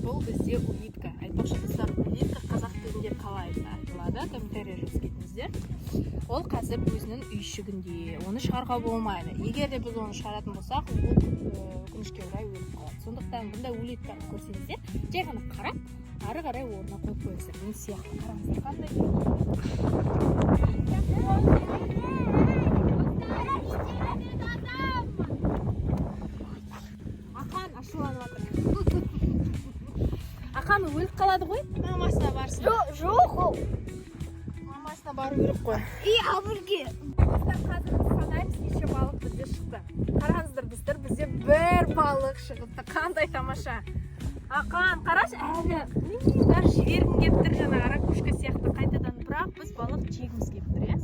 бұл бізде улитка. Айтпақшы достар, улитка қазақ тілінде қалай айтылады, комментарий жазып кетіңіздер. Ол қазір өзінің үйшігінде, оны шығаруға болмайды. Егер де біз оны шығаратын болсақ, ол өкінішке орай өліп қалады. Сондықтан бұндай улитканы көрсеңіздер, жай ғана қарап, ары қарай орнына қойып қойыңыздар. Мен сияқты қараңыздар қандай. Ақан ашуланып жатыр. Ақан өліп қалады ғой, мамасына барсын. Жоқ ол. Мамасына бару керек қой. Абырге. Достар, қазір біз санаймыз, неше балық бізде шықты. Қараңыздар достар, бізде бір балық шығыпты. Қандай тамаша. Ақан, қарашы, әлі даже жібергім келіп тұр, жаңа ракушка сияқты қайтадан, бірақ біз балық жегіміз келіп тұр, иә?